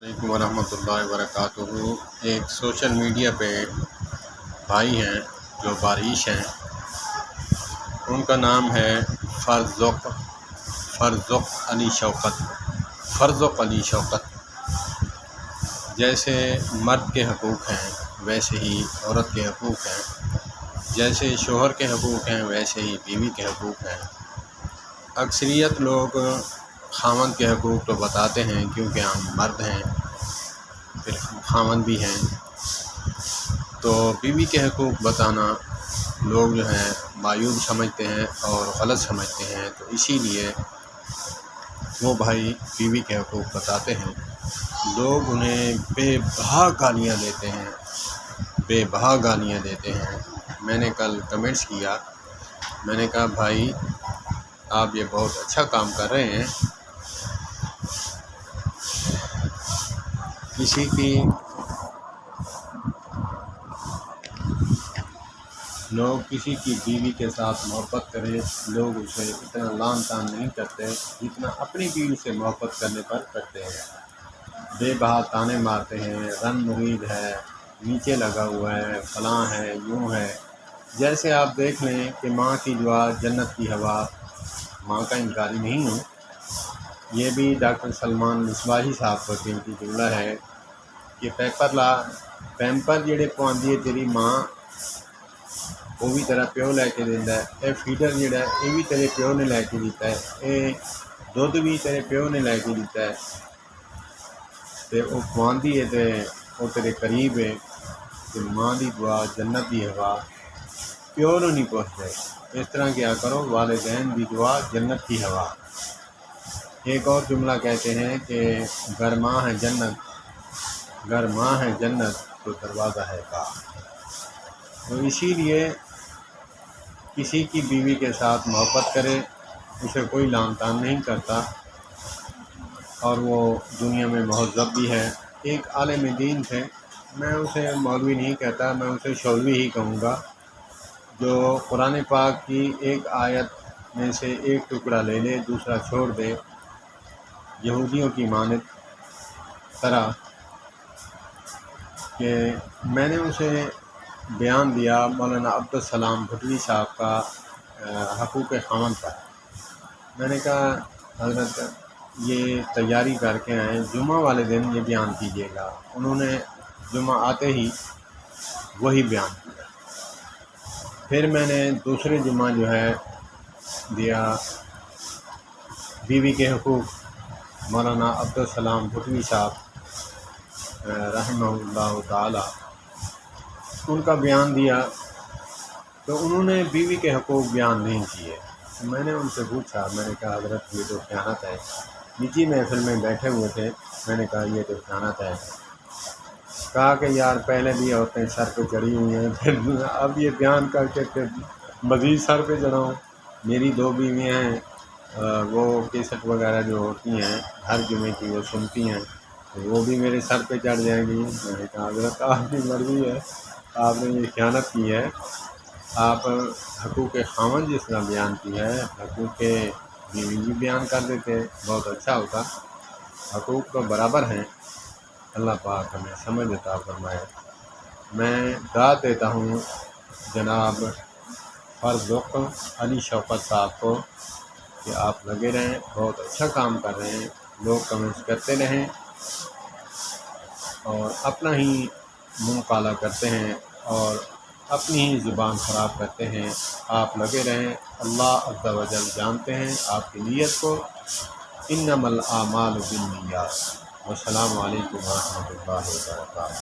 علیکم ورحمۃ اللہ وبرکاتہ۔ ایک سوشل میڈیا پہ بھائی ہیں جو باریش ہیں، ان کا نام ہے فرزق علی شوکت۔ جیسے مرد کے حقوق ہیں ویسے ہی عورت کے حقوق ہیں، جیسے شوہر کے حقوق ہیں ویسے ہی بیوی کے حقوق ہیں۔ اکثریت لوگ خاوند کے حقوق تو بتاتے ہیں کیونکہ ہم مرد ہیں، پھر خاوند بھی ہیں، تو بیوی کے حقوق بتانا لوگ جو ہیں معیوب سمجھتے ہیں اور غلط سمجھتے ہیں، تو اسی لیے وہ بھائی بیوی کے حقوق بتاتے ہیں۔ لوگ انہیں بے بہا گالیاں دیتے ہیں۔ میں نے کل کمنٹس کیا، میں نے کہا بھائی آپ یہ بہت اچھا کام کر رہے ہیں۔ کسی کی بیوی کے ساتھ محبت کریں، لوگ اسے اتنا لعن طعن نہیں کرتے جتنا اپنی بیوی سے محبت کرنے پر کرتے ہیں۔ بے بہا طعنے مارتے ہیں، رن مرید ہے، نیچے لگا ہوا ہے، فلاں ہے، یوں ہے۔ جیسے آپ دیکھ لیں کہ ماں کی دعا جنت کی ہوا، ماں کا انکاری نہیں ہوں، یہ بھی ڈاکٹر سلمان مصباحی صاحب کا قیمتی جملہ ہے کہ پیمپر جڑے پواندی ہے تیری ماں، وہ بھی تیرا پیو لے کے دیندا ہے۔ اے فیڈر جڑا ہے یہ بھی تیرے پیو نے لے کے دیتا ہے، اے دودھ بھی تیرے پیو نے لے کے دیتا ہے، تے وہ پواندی ہے تے وہ تیرے قریب ہے۔ تے ماں دی دعا جنت دی ہوا پیو نو نہیں پہنچتے۔ اس طرح کیا کرو، والدین دی دعا جنت کی ہوا۔ ایک اور جملہ کہتے ہیں کہ گر ماں ہے جنت تو دروازہ ہے کاں۔ تو اسی لیے کسی کی بیوی کے ساتھ محبت کرے، اسے کوئی لعن طعن نہیں کرتا، اور وہ دنیا میں مہذب بھی ہے۔ ایک عالم دین تھے، میں اسے مولوی نہیں کہتا، میں اسے شولوی ہی کہوں گا، جو قرآن پاک کی ایک آیت میں سے ایک ٹکڑا لے لے دوسرا چھوڑ دے، یہودیوں کی مانند طرح کہ میں نے اسے بیان دیا مولانا عبدالسلام بھٹوی صاحب کا حقوق خاوند پر۔ میں نے کہا حضرت یہ تیاری کر کے آئیں، جمعہ والے دن یہ بیان کیجیے گا۔ انہوں نے جمعہ آتے ہی وہی بیان کیا۔ پھر میں نے دوسرے جمعہ جو ہے دیا بیوی کے حقوق، مولانا عبدالسلام بھٹوی صاحب رحمہ اللہ تعالی، ان کا بیان دیا، تو انہوں نے بیوی کے حقوق بیان نہیں کیے۔ میں نے ان سے پوچھا، میں نے کہا حضرت یہ تو خیانت ہے۔ نجی محفل میں بیٹھے ہوئے تھے، میں نے کہا یہ تو خیانت ہے۔ کہا کہ یار پہلے بھی عورتیں سر پہ چڑھی ہوئی ہیں، پھر اب یہ بیان کر کے پھر مزید سر پہ چڑھاؤں۔ میری دو بیویاں ہیں، وہ کیسٹ وغیرہ جو ہوتی ہیں ہر جمعے کی وہ سنتی ہیں، وہ بھی میرے سر پہ چڑھ جائیں گی۔ میں نے کہا حضرت آپ کی مرضی ہے، آپ نے یہ خیانت کی ہے۔ آپ حقوق خاوند جس طرح بیان کی ہے، حقوق بیوی بھی بیان کر دیتے، بہت اچھا ہوتا۔ حقوق تو برابر ہیں، اللہ پاک ہمیں سمجھ عطا فرمائے۔ میں دعوت دیتا ہوں جناب فرزق علی شوکت صاحب کو کہ آپ لگے رہیں، بہت اچھا کام کر رہے ہیں، لوگ کمنٹس کرتے رہیں اور اپنا ہی منہ کالا کرتے ہیں اور اپنی ہی زبان خراب کرتے ہیں۔ آپ لگے رہیں، اللہ عز و جل جانتے ہیں آپ کی نیت کو۔ انما الاعمال بالنیات۔ والسلام علیکم ورحمۃ اللہ وبرکاتہ۔